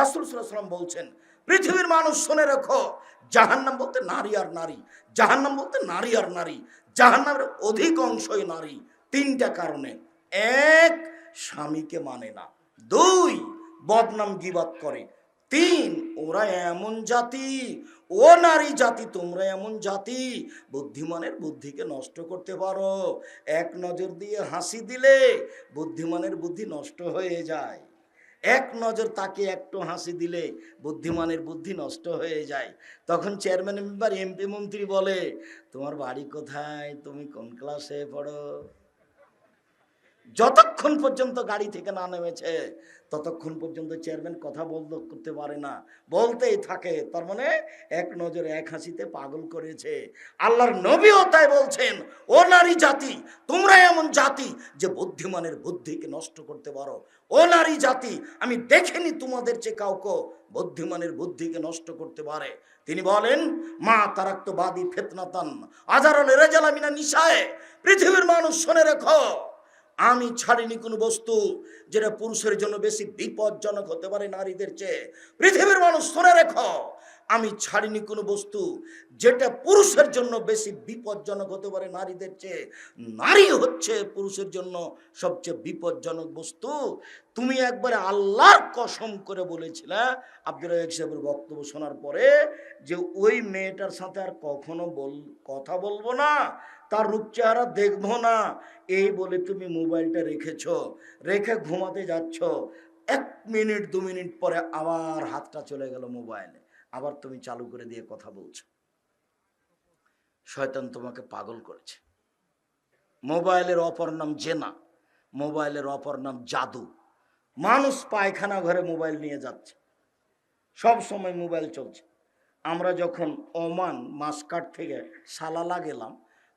রাসূল সাল্লাল্লাহু আলাইহি ওয়াসাল্লাম বলছেন, পৃথিবীর মানুষ শুনে রেখো, জাহান্নাম বলতে নারী আর নারী, জাহান্নাম বলতে নারী আর নারী, জাহান্নামের অধিক অংশই নারী। তিনটা কারণে: এক, স্বামীকে মানে না; দুই, বদনাম গীবত করে; তিন, ওরা এমন জাতি, ও নারী জাতি তোমরা এমন জাতি, বুদ্ধিমানের বুদ্ধিকে নষ্ট করতে পারো। এক নজর দিয়ে হাসি দিলে বুদ্ধিমানের বুদ্ধি নষ্ট হয়ে যায়। এক নজর তাকে একটু হাসি দিলে বুদ্ধিমানের বুদ্ধি নষ্ট হয়ে যায়। তখন চেয়ারম্যান মেম্বার, এমপি, মন্ত্রী বলে, তোমার বাড়ি কোথায়, তুমি কোন ক্লাসে পড়ো? যতক্ষণ পর্যন্ত গাড়ি থেকে না নেমেছে ততক্ষণ পর্যন্ত চেয়ারম্যান কথা করতে পারে না, বলতেই থাকে। তার মানে এক নজরে এক হাসিতে পাগল করেছে। আল্লাহর নবীও তাই বলছেন, ও নারী জাতি তোমরা এমন জাতি যে বুদ্ধিমানের বুদ্ধিকে নষ্ট করতে পারো। ও নারী জাতি, আমি দেখিনি তোমাদের চেয়ে কাউকে বুদ্ধিমানের বুদ্ধিকে নষ্ট করতে পারে। তিনি বলেন, মা তারাক্তু বাদি ফিতনাতান আযারাল রিজালা মিনান নিসায়ে, পৃথিবীর মানুষ শুনে রেখো, আমি ছাড়িনি কোনো বস্তু যেটা পুরুষের জন্য বেশি বিপজ্জনক হতে পারে নারীদের চেয়ে। পৃথিবীর মানুষ শুনে রেখো, আমি ছাড়িনি কোনো বস্তু যেটা পুরুষের জন্য বেশি বিপজ্জনক হতে পারে নারীদের চেয়ে। নারী হচ্ছে পুরুষের জন্য সবচেয়ে বিপজ্জনক বস্তু। তুমি একবারে আল্লাহর কসম করে বলেছিলে আব্দুর রাজ্জাক সাহেবের বক্তব্য শোনার পরে যে ওই মেয়েটার সাথে আর কখনো কথা বলবো না, তার রূপ চেহারা দেখবো না, এই বলে তুমি মোবাইলটা রেখে ঘুমাতে যাচ্ছ। 1 মিনিট 2 মিনিট পরে আবার হাতটা চলে গেল মোবাইলে, আবার তুমি চালু করে দিয়ে কথা বলছো। শয়তান তোমাকে পাগল করেছে। মোবাইলের অপর নাম জেনা, মোবাইলের অপর নাম জাদু। মানুষ পায়খানা ঘরে মোবাইল নিয়ে যাচ্ছে, সব সময় মোবাইল চলছে। আমরা যখন ওমান মাসকাট থেকে সালালা গেলাম,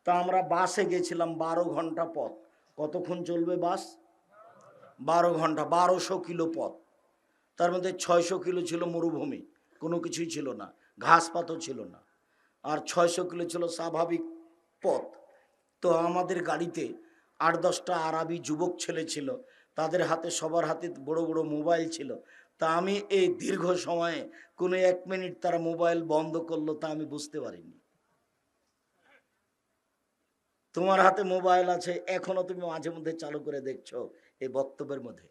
তা আমরা বাসে গেছিলাম 12 ঘন্টা পথ। কতক্ষণ চলবে বাস? 12 ঘন্টা, 1200 কিলো পথ। তার মধ্যে 600 কিলো ছিল মরুভূমি, কোনো কিছুই ছিল না, ঘাস পাতও ছিল না, আর 600 কিলো ছিল স্বাভাবিক পথ। তো আমাদের গাড়িতে 8-10টা আরবি যুবক ছেলে ছিল, তাদের হাতে সবার হাতে বড় বড় মোবাইল ছিল। তা আমি এই দীর্ঘ সময়ে কোনো 1 মিনিট তারা মোবাইল বন্ধ করলো তা আমি বুঝতে পারিনি। তোমার হাতে মোবাইল আছে, এখনো তুমি মাঝে মধ্যে চালু করে দেখছো এই বক্তব্যের মধ্যে।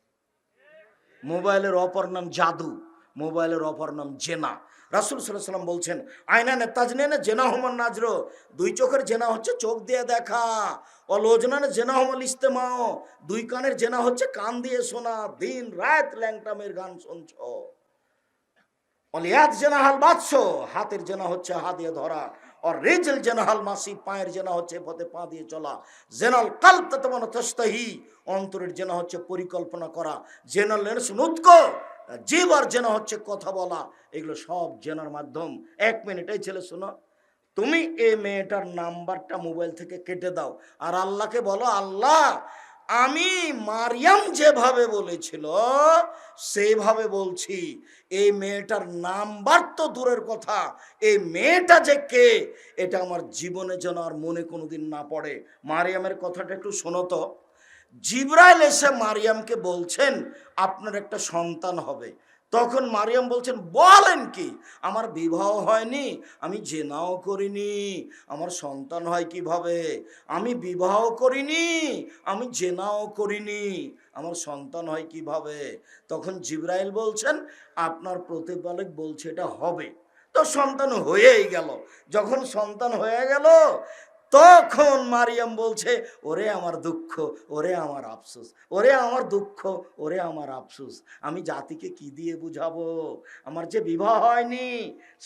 মোবাইলের অপর নাম জাদু, মোবাইলের অপর নাম জেনা। রাসূল সাল্লাল্লাহু আলাইহি ওয়াসাল্লাম বলছেন, আয়নানে তাজনিনে জেনাহুমান নাজরো, দুই চোখের জেনা হচ্ছে চোখ দিয়ে দেখা। অলোজনানে জেনাহুমাল ইস্তেমাও, দুই কানের জেনা হচ্ছে কান দিয়ে শোনা। দিন রাত ল্যাংটামের গান শুনছো। অলিয়াত জেনাহাল বাদশো, হাতের জেনা হচ্ছে হাত দিয়ে ধরা। আর রিজল জেনাহাল মাসি, পায়ের জেনা হচ্ছে পথে পা দিয়ে চলা। জেনাল কালব তাতামানা তাশতাহি, অন্তরের জেনা হচ্ছে পরিকল্পনা করা। জেনাল নুতকো, জিহ্বার জেনা হচ্ছে কথা বলা। এগুলো সব জেনার মাধ্যম। 1 মিনিট, এই ছেলে শোনো, তুমি এই মেয়েটার নাম্বারটা মোবাইল থেকে কেটে দাও, আর আল্লাহকে বলো, আল্লাহ আমি মারিয়াম যেভাবে বলেছিল সেইভাবে বলছি, এই মেয়েটার নাম্বার তো দূরের কথা, এই মেয়েটা যে কে এটা আমার জীবনে যেন আর মনে কোনোদিন না পড়ে। মারিয়ামের কথাটা একটু শোনো তো। জিবরাইল এসে মারিয়ামকে বলছেন, আপনার একটা সন্তান হবে। তখন মারিয়াম বলছেন, বলেন কি, আমার বিবাহ হয়নি, আমি জেনাও করিনি, আমার সন্তান হয় কিভাবে? আমি বিবাহ করিনি, আমি জেনাও করিনি, আমার সন্তান হয় কিভাবে? তখন জিবরাইল বলছেন, আপনার প্রতিপালক বলছে এটা হবে। তো সন্তান হয়েই গেল। যখন সন্তান হয়ে গেল তখন মারিয়াম বলছে, ওরে আমার দুঃখ, ওরে আমার আফসোস, ওরে আমার দুঃখ, ওরে আমার আফসোস, আমি জাতিকে কি দিয়ে বুঝাবো? আমার যে বিবাহ হয়নি,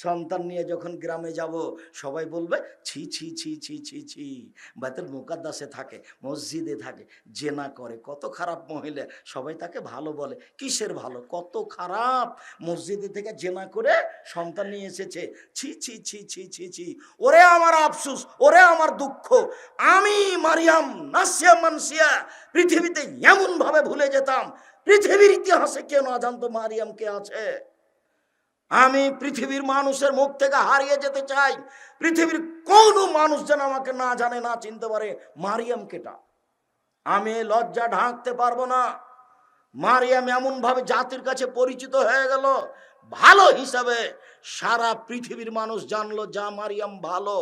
সন্তান নিয়ে যখন গ্রামে যাব সবাই বলবে, ছি ছি ছি ছি ছি ছি, বাইতুল মুকাদ্দাসে থাকে, মসজিদে থাকে, জেনা করে, কত খারাপ মহিলা, সবাই তাকে ভালো বলে। কিসের ভালো? কত খারাপ, মসজিদে থেকে জেনা করে সন্তান নিয়ে এসেছে, ছি ছি ছি ছি ছি ছি, ওরে আমার আফসোস, ওরে আমার দুঃখ। আমি মারিয়াম নাসিয়া মানসিয়া পৃথিবীতে এমন ভাবে ভুলে যেতাম, পৃথিবীর ইতিহাসে কেউ না জানতো মারিয়াম কে আছে। আমি পৃথিবীর মানুষের মুখ থেকে হারিয়ে যেতে চাই, পৃথিবীর কোনো মানুষ যেন আমাকে না জানে, না চিনতে পারে মারিয়াম কেটা। আমি লজ্জা ঢাকতে পারবো না। মারিয়াম এমন ভাবে জাতির কাছে পরিচিত হয়ে গেল ভালো হিসাবে, সারা পৃথিবীর মানুষ জানলো যা মারিয়াম ভালো,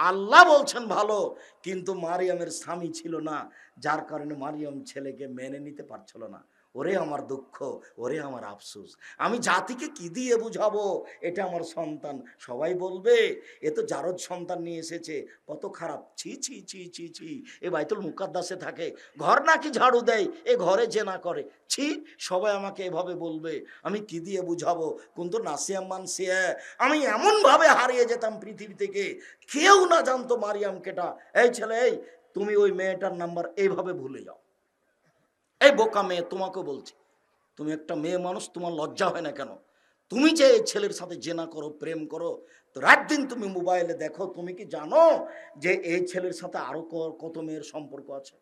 আল্লাহ বলছেন ভালো, কিন্তু মারিয়ামের স্বামী ছিল না, যার কারণে মারিয়াম ছেলেকে মেনে নিতে পারছিল না। ওরে আমার দুঃখ, ওরে আমার আফসোস, আমি জাতিকে কি দিয়ে বুঝাবো এটা আমার সন্তান? সবাই বলবে এ তো জারদ সন্তান নিয়ে এসেছে, কত খারাপ, ছি ছি ছি ছি ছি, এ বাইতুল মুকাদ্দাসে থাকে, ঘর নাকি ঝাড়ু দেয়, এ ঘরে জেনা করে, ছি, সবাই আমাকে এভাবে বলবে, আমি কি দিয়ে বুঝাবো? কিন্তু নাসিয়াম মানসিয়া, আমি এমন ভাবে হারিয়ে যেতাম পৃথিবী থেকে, কেউ না জানতো মারিয়াম কেটা। এই ছেলে, এই তুমি ওই মেয়েটার নাম্বার এইভাবে ভুলে যাও। এই বোকা মেয়ে, তোমাকে বলছি, তুমি একটা মেয়ে মানুষ, তোমার লজ্জা হয় না কেন? তুমি যে এই ছেলের সাথে জেনা করো, প্রেম করো, তো রাত দিন তুমি মোবাইলে দেখো, তুমি কি জানো যে এই ছেলের সাথে আরো কত মেয়ের সম্পর্ক আছে?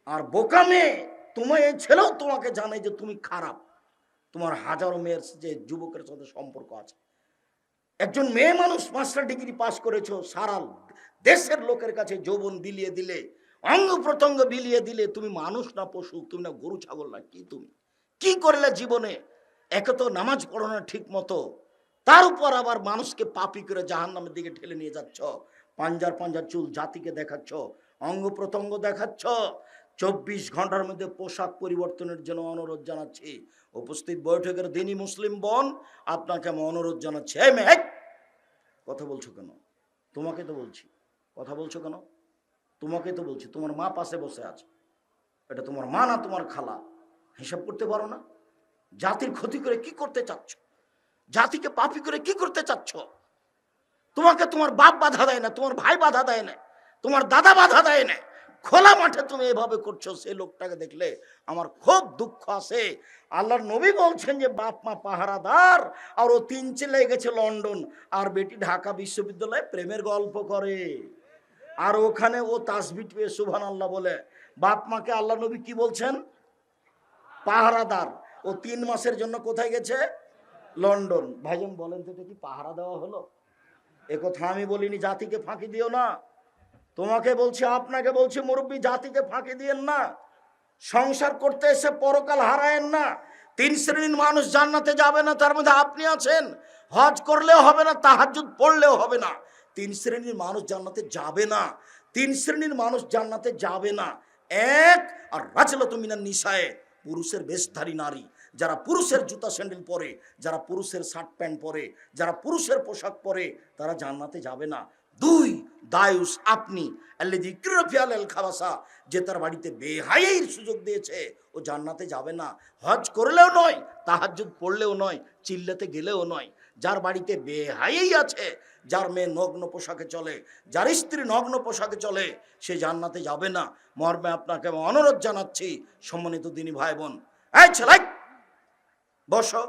আর বোকা মেয়ে, তোমার এই ছেলেও তোমাকে জানে যে তুমি খারাপ, তোমার হাজারো মেয়ের যে যুবকের সাথে সম্পর্ক আছে। একজন মেয়ে মানুষ মাস্টার ডিগ্রি পাস করেছো, সারা দেশের লোকের কাছে যৌবন বিলিয়ে দিলে, অঙ্গ প্রত্যঙ্গ বিলিয়ে দিলে, তুমি মানুষ না পশু? তুমি না গরু ছাগল? না কি? তুমি কি করলে জীবনে? একে তো নামাজ পড়ো না ঠিক মতো, তার উপর আবার মানুষকে পাপি করে জাহান্নামের দিকে ঠেলে নিয়ে যাচ্ছ, পাঞ্জার পাঞ্জার চুল জাতিকে দেখাচ্ছ, অঙ্গ প্রত্যঙ্গ দেখাচ্ছ। 24 ঘন্টার মধ্যে পোশাক পরিবর্তনের জন্য অনুরোধ জানাচ্ছি। উপস্থিত বৈঠকের দিনই মুসলিম বোন, আপনাকে আমি অনুরোধ জানাচ্ছি, এই মেয়ে, কথা বলছো কেন? তোমাকে তো বলছি, কথা বলছো কেন? তোমাকে তো বলছি, তোমার মা পাশে বসে আছে, এটা তোমার মা না তোমার খালা? হিসাব করতে পারো না? জাতির ক্ষতি করে কি করতে চাচ্ছ? জাতিকে পাপী করে কি করতে চাচ্ছ? তোমাকে তোমার বাপ বাধা দেয় না, তোমার ভাই বাধা দেয় না, তোমার দাদা বাধা দেয় না, খোলা মাঠে তুমি এভাবে করছো। সেই লোকটাকে দেখলে আমার খুব দুঃখ আসে। আল্লাহর নবী বলছেন যে বাপ মা পাহারাদার, আর ও 3 ছেলে গেছে লন্ডন, আর বেটি ঢাকা বিশ্ববিদ্যালয়ে প্রেমের গল্প করে, আর ওখানে ও তাসবিহ পেয়ে সুবহানাল্লাহ বলে। বাপ মাকে আল্লাহ নবী কি বলছেন? পাহারাদার। ও 3 মাসের জন্য কোথায় গেছে? লন্ডন। ভাইজান বলেন তো, এটা কি পাহারা দেওয়া হলো? এ কথা আমি বলিনি, জাতিকে ফাঁকি দিও না। তোমাকে বলছি, আপনাকে বলছি, মুরব্বী, জাতিকে ফাঁকি দিয়েন না। সংসার করতে এসে পরকাল হারায়েন না। 3 শ্রেণীর মানুষ জান্নাতে যাবে না, তার মধ্যে আপনি আছেন। হজ করলেও হবে না, তাহাজ্জুদ পড়লেও হবে না। 3 শ্রেণীর মানুষ জান্নাতে যাবে না। 3 শ্রেণীর মানুষ জান্নাতে যাবে না। এক, আর রাজলাতু মিনান নিসায়ে, পুরুষের বেশধারী নারী, যারা পুরুষের জুতা স্যান্ডেল পরে, যারা পুরুষের শার্ট প্যান্ট পরে, যারা পুরুষের পোশাক পরে, তারা জান্নাতে যাবে না। 2, দায়ুস, আপনি আল্লাযী কিরফিয়াল খাবাসা, যে তার বাড়িতে বেহায়াইর সুযোগ দিয়েছে, ও জান্নাতে যাবে না। হজ করলেও নয়, তাহাজ্জুদ পড়লেও নয়, চিল্লাতে গেলেও নয়। যার বাড়িতে বেহায়াই আছে, যার মেয়ে নগ্ন পোশাকে চলে, যার স্ত্রী নগ্ন পোশাকে চলে, সে জান্নাতে যাবে না। মর্মে আপনাকে অনুরোধ জানাচ্ছি, সম্মানিত দিনী ভাই বোন, এই ছেলে বসো,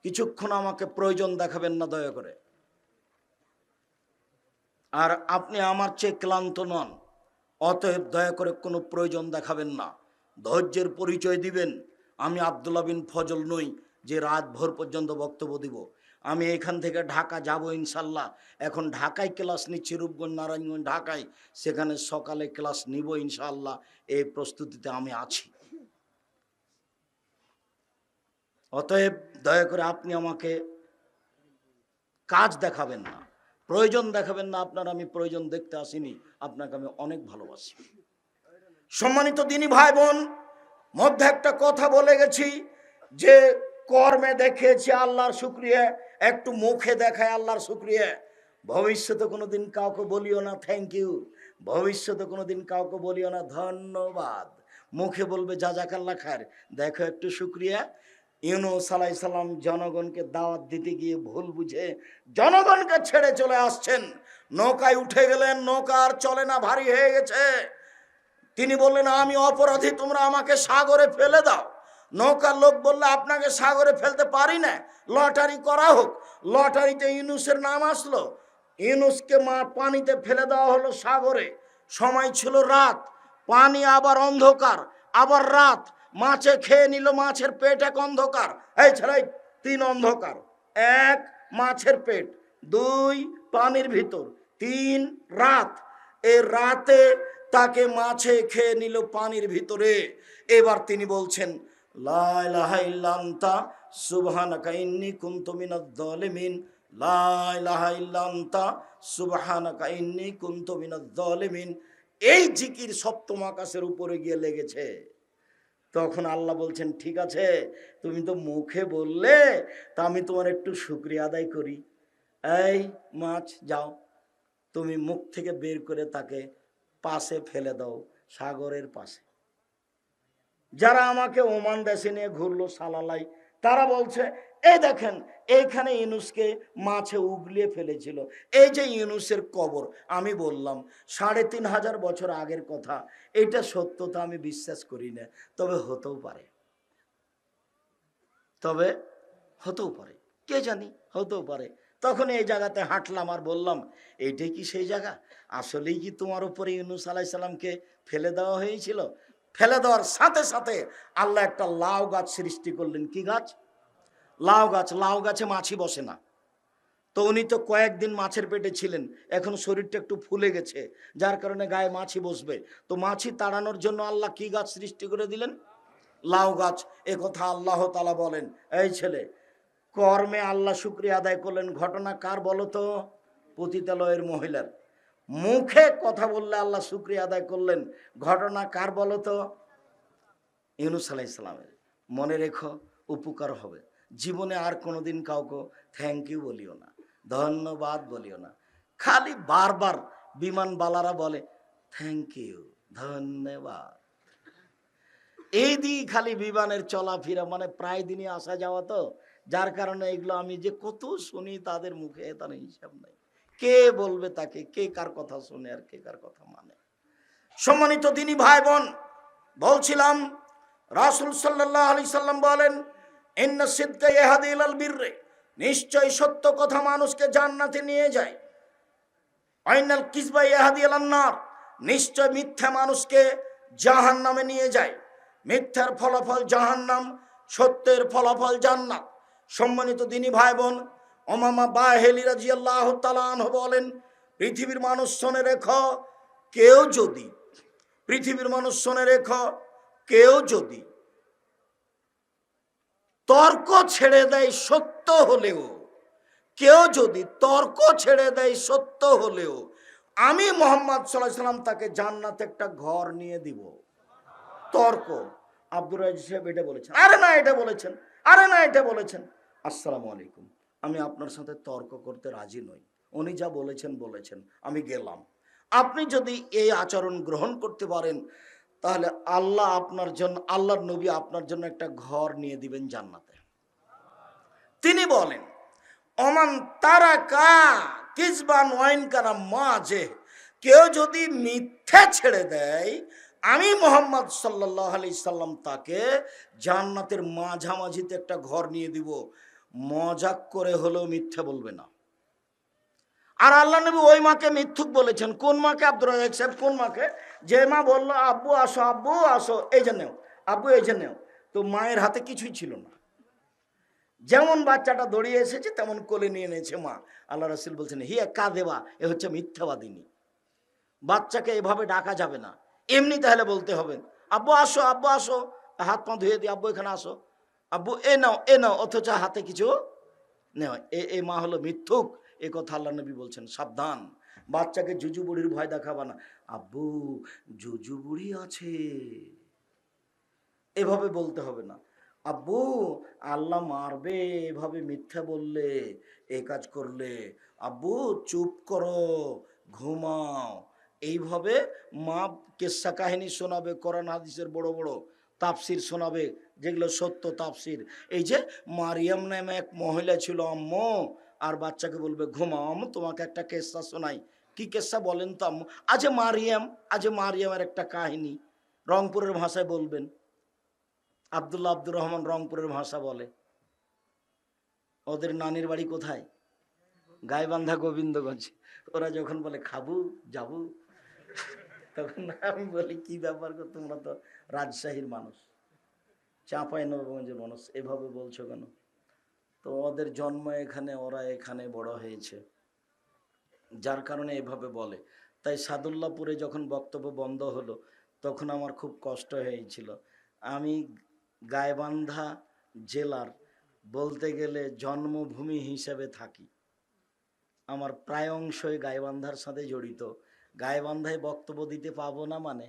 কিছুক্ষণ আমাকে প্রয়োজন দেখাবেন না দয়া করে। আর আপনি আমার চেয়ে ক্লান্ত নন, অতএব দয়া করে কোনো প্রয়োজন দেখাবেন না, ধৈর্যের পরিচয় দিবেন। আমি আব্দুল্লাহ বিন ফজল নই যে রাত ভোর পর্যন্ত বক্তব্য দিব। আমি এখান থেকে ঢাকা যাব ইনশাল্লাহ। এখন ঢাকায় ক্লাস নিচ্ছি, রূপগঞ্জ, নারায়ণগঞ্জ, ঢাকায়, সেখানে সকালে ক্লাস নিব ইনশাল্লাহ। এই প্রস্তুতিতে আমি আছি। অতএব দয়া করে আপনি আমাকে কাজ দেখাবেন না, প্রয়োজন দেখাবেন না আপনার। আমি প্রয়োজন দেখতে আসিনি, আপনাকে আমি অনেক ভালোবাসি। সম্মানিত দিনী ভাই বোন, মধ্যে একটা কথা বলে গেছি যে কর্মে দেখিয়েছি আল্লাহর শুকরিয়া, একটু মুখে দেখায় আল্লাহর শুকরিয়া। ভবিষ্যতে কোনোদিন কাউকে বলিও না থ্যাংক ইউ, ভবিষ্যতে কোনোদিন কাউকে বলিও না ধন্যবাদ। মুখে বলবে জাযাকাল্লাহ খায়ের, দেখো একটু শুকরিয়া। ইউনূস আলাইহিস সালাম জনগণকে দাওয়াত দিতে গিয়ে ভুল বুঝে জনগণকে ছেড়ে চলে আসছেন। নৌকায় উঠে গেলেন, নৌকা আর চলে না, ভারী হয়ে গেছে। তিনি বললেন, আমি অপরাধী, তোমরা আমাকে সাগরে ফেলে দাও। নৌকার লোক বললে, আপনাকে সাগরে ফেলতে পারি না, লটারি করা হোক। লটারিতে ইউনূসের নাম আসলো, ইউনূসকে পানিতে ফেলে দেওয়া হলো সাগরে। সময় ছিল রাত, পানি আবার অন্ধকার, আবার রাত। মাছে খেয়ে নিল, মাছের পেট এক অন্ধকার। এই ছেলে, 3 অন্ধকার। 1, মাছের পেট, 2, পানির ভিতর, 3, রাত। এই রাতে তাকে মাছে খেয়ে নিল পানির ভিতরে। এবার তিনি বলছেন, লা ইলাহা ইল্লা আনতা সুবহানাকা ইন্নী কুনতু মিনাজ জালিমিন, লা ইলাহা ইল্লা আনতা সুবহানাকা ইন্নী কুনতু মিনাজ জালিমিন। এই জিকির সপ্তম আকাশের উপরে গিয়ে লেগেছে। তখন আল্লাহ বলছেন, ঠিক আছে, তুমি তো মুখে বললে, তা আমি তোমার একটু শুকরিয়া আদায় করি। এই মাছ, যাও, তুমি মুখ থেকে বের করে তাকে পাশে ফেলে দাও, সাগরের পাশে। যারা আমাকে ওমান দেশে নিয়ে ঘুরলো সালালাই, তারা বলছে, এই দেখেন এইখানে ইউনুসকে মাছে উগলিয়ে ফেলেছিল, এই যে ইউনুসের কবর। আমি বললাম ৩৫০০ বছর আগের কথা, এটা সত্যতা আমি বিশ্বাস করি না, তবে হতেও পারে, তবে হতেও পারে, কে জানি, হতেও পারে। তখন এই জায়গাতে হাঁটলাম আর বললাম, এইটাই কি সেই জায়গা? আসলেই কি তোমার উপরে ইউনুস আলাইহিস সালামকে ফেলে দেওয়া হয়েছিল? ফেলে দেওয়ার সাথে সাথে আল্লাহ একটা লাউ গাছ সৃষ্টি করলেন। কি গাছ? লাউ গাছ। লাউ গাছে মাছি বসে না। তো উনি তো কয়েকদিন মাছের পেটে ছিলেন, এখন শরীরটা একটু ফুলে গেছে, যার কারণে গায়ে মাছি বসবে। তো মাছি তাড়ানোর জন্য আল্লাহ কি গাছ সৃষ্টি করে দিলেন? লাউ গাছ। এ কথা আল্লাহ তাআলা বলেন। এই ছেলে, কর্মে আল্লাহ শুকরিয়া আদায় করলেন, ঘটনা কার বলো তো? পতিতালয়ের মহিলার। মুখে কথা বললে আল্লাহ শুকরিয়া আদায় করলেন, ঘটনা কার বলো তো? ইউনুস আলাইহিস সালামের। মনে রেখো, উপকার হবে। জীবনে আর কোনোদিন কাউকে থ্যাংক ইউ বলিও না, ধন্যবাদ বলিও না। খালি বারবার বিমানবালারা বলে থ্যাংক ইউ, ধন্যবাদ। এই দিয়ে খালি বিমানের চলাফেরা, মানে প্রায় দিনই আসা যাওয়া, তো যার কারণে এগুলো আমি যে কত শুনি তাদের মুখে, তার হিসাব নাই। কে বলবে তাকে, কে কার কথা শুনে আর কে কার কথা মানে। সম্মানিত দিনী ভাই বোন, বলছিলাম রাসূল সাল্লাল্লাহু আলাইহি সাল্লাম বলেন, ইন্না সিদকা ইয়াহদি ইলাল বিররি, নিশ্চয় সত্য কথা মানুষকে জান্নাতে নিয়ে যায়। আইনাল কিযবা ইয়াহদি ইলান নার, নিশ্চয় মিথ্যা মানুষকে জাহান্নামে নিয়ে যায়। মিথ্যার ফলাফল জাহান্নাম, সত্যের ফলাফল জান্নাত। সম্মানিত দিনী ভাই বোন, উমামা বাহিলি রাদিয়াল্লাহু তাআলা আনহু বলেন, পৃথিবীর মানুষ শুনে রেখো, কেউ যদি, পৃথিবীর মানুষ শুনে রেখো, কেউ যদি তর্ক ছেড়ে দেয় সত্য হলেও, কেউ যদি তর্ক ছেড়ে দেয় সত্য হলেও, আমি মুহাম্মদ সাল্লাল্লাহু আলাইহি সাল্লাম তাকে জান্নাতে একটা ঘর নিয়ে দিব। তর্ক। আব্দুর রাজ্জাক সাহেব এটা বলেছেন, আরে না এটা বলেছেন, আরে না এটা বলেছেন। আসসালামু আলাইকুম, আমি আপনার সাথে তর্ক করতে রাজি নই, উনি যা বলেছেন বলেছেন, আমি গেলাম। আপনি যদি এই আচরণ গ্রহণ করতে পারেন, তাহলে আল্লাহ আপনার জন্য, আল্লাহর নবী আপনার জন্য একটা ঘর নিয়ে দিবেন জান্নাতে। তিনি বলেন, ওমান তারাকা কিজবান ওয়াইন কানা মাঝে, কেউ যদি মিথ্যা ছেড়ে দেয়, আমি মুহাম্মদ সাল্লাল্লাহু আলাইহি সাল্লাম তাকে জান্নাতের মাঝামাঝিতে একটা ঘর নিয়ে দিব। মজাক করে হলেও মিথ্যা বলবে না। আর আল্লাহ নবী ওই মাকে মিথ্যুক বলেছেন। কোন মাকে? আব্দুর রাজ্জাক সাহেব কোন মাকে? যে মা বলল আব্বু আসো, আব্বু আসো, এই যে নেও, আব্বু এই যে নেও, তো মায়ের হাতে কিছুই ছিল না, যেমন বাচ্চাটা দৌড়িয়ে এসেছে তেমন কোলে নিয়ে নিয়েছে মা। আল্লাহ রাসূল বলছেন, হিয়া কাযিবা, এ হচ্ছে মিথ্যাবাদিনী। বাচ্চাকে এভাবে ডাকা যাবে না, এমনি তাহলে বলতে হবে আব্বু আসো, আব্বু আসো, হাত পা ধুয়ে দিই, আব্বু এখানে আসো, আব্বু এ নাও, এ নাও, অথচ হাতে কিছু নেওয়া। এ মা হলো মিথ্যুক। এ কথা আল্লাহ নবী বলছেন, সাবধান, বাচ্চাকে জুজু বুড়ির ভয় দেখাবা না। আব্বু জুজু বুড়ি আছে, এভাবে বলতে হবে না। আব্বু আল্লাহ মারবে এভাবে মিথ্যা বললে, এই কাজ করলে। আব্বু চুপ করো, ঘুমাও। এইভাবে মা কিস্সা কাহিনী শোনাবে, কোরআন হাদিসের বড় বড় তাফসির শোনাবে, যেগুলো সত্য তাফসির। এই যে মারিয়াম নামে এক মহিলা ছিল আম্মু, আর বাচ্চাকে বলবে ঘুমাও, আম্মু তোমাকে একটা কেসা শোনাই। কি কেসা বলেন তো আম্মু? আজে মারিয়াম, আজে মারিয়ামের একটা কাহিনী, রংপুরের ভাষায় বলবেন। আব্দুল্লাহ আব্দুর রহমান রংপুরের ভাষা বলে। ওদের নানির বাড়ি কোথায়? গাইবান্ধা, গোবিন্দগঞ্জ। ওরা যখন বলে খাবু যাবু, তখন আমি বলি কি ব্যাপার গো, তোমরা তো রাজশাহীর মানুষ, চাঁপাইনবাবগঞ্জের মানুষ, এভাবে বলছো কেন? তো ওদের জন্ম এখানে, ওরা এখানে বড় হয়েছে, যার কারণে এভাবে বলে। তাই সাদুল্লাপুরে যখন বক্তব্য বন্ধ হলো তখন আমার খুব কষ্ট হয়েছিল। আমি গাইবান্ধা জেলার বলতে গেলে জন্মভূমি হিসেবে থাকি, আমার প্রায় অংশই গাইবান্ধার সাথে জড়িত। গাইবান্ধায় বক্তব্য দিতে পাবো না মানে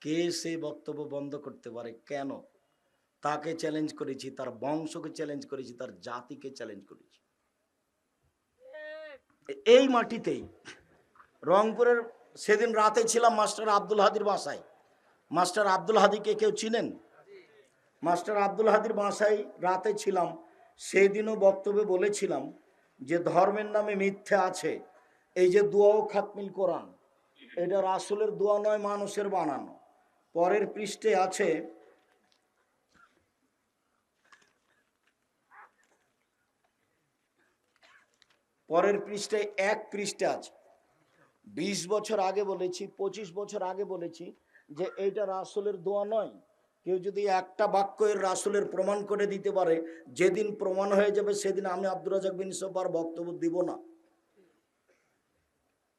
কে সেই বক্তব্য বন্ধ করতে পারে? কেন? তাকে চ্যালেঞ্জ করেছি, তার বংশকে চ্যালেঞ্জ করেছি, তার জাতিকে চ্যালেঞ্জ করেছি। এই মাটিতেই রংপুরের সেদিন রাতে ছিলাম মাস্টার আব্দুল হাদির বাসায়। মাস্টার আব্দুল হাদিকে কেউ চিনেন? মাস্টার আব্দুল হাদির বাসায় রাতে ছিলাম। সেদিনও বক্তব্যে বলেছিলাম যে ধর্মের নামে মিথ্যে আছে। এই যে দোয়া ও খাতমিল কোরআন, এটা রাসূলের দোয়া নয়, মানুষের বানানো। পরের পৃষ্ঠে আছে, পরের পৃষ্ঠে এক পৃষ্ঠে আছে 20 বছর আগে বলেছি, 25 বছর আগে বলেছি যে এইটা রাসূলের দোয়া নয়। কেউ যদি একটা বাক্য এর রাসূলের প্রমাণ করে দিতে পারে, যেদিন প্রমাণ হয়ে যাবে সেদিন আমি আব্দুর রাজ্জাক বিন ইউসুফ আর বক্তব্য দিব না।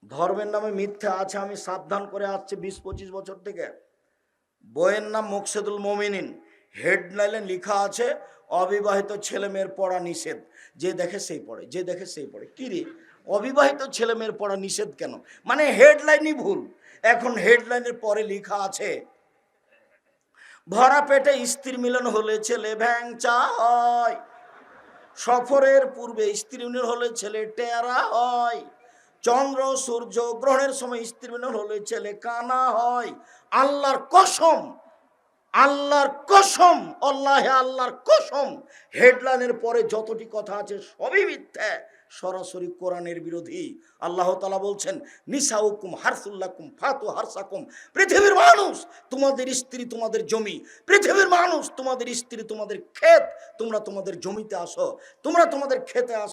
ধর্মের নামে মিথ্যা আছে, আমি সাবধান করে আসছি 20-25 বছর থেকে। বইয়ের নাম মুকসেদুল মুমিনিন, হেডলাইনে লেখা আছে অবিবাহিত ছেলে মেয়ের পড়া নিষেধ। যে দেখে সেই পড়ে, যে দেখে সেই পড়ে। কি রে, অবিবাহিত ছেলে মেয়ের পড়া নিষেধ কেন? মানে হেডলাইনই ভুল। এখন হেডলাইনের পরে লেখা আছে ভরা পেটে স্ত্রী মিলন হলে ছেলে ভ্যাংচা হয়, সফরের পূর্বে স্ত্রী মিলন হলে ছেলে টেরা হয়, চন্দ্র সূর্য গ্রহণের সময় স্ত্রী মিলন হলে ছেলে কানা হয়। আল্লাহর কসম, আল্লাহর কসম, আল্লাহে আল্লাহর কসম, হেডলাইনের পরে যতটি কথা আছে সবই মিথ্যা, সরাসরি কোরআনের বিরোধী। আল্লাহ তাআলা বলছেন নিসাউকুম হারসুল্লাকুম ফাতু হারসাকুম, পৃথিবীর মানুষ তোমাদের স্ত্রী তোমাদের জমি, পৃথিবীর মানুষ তোমাদের স্ত্রী তোমাদের ক্ষেত, তোমরা তোমাদের জমিতে আসো, তোমরা তোমাদের ক্ষেতে আসো।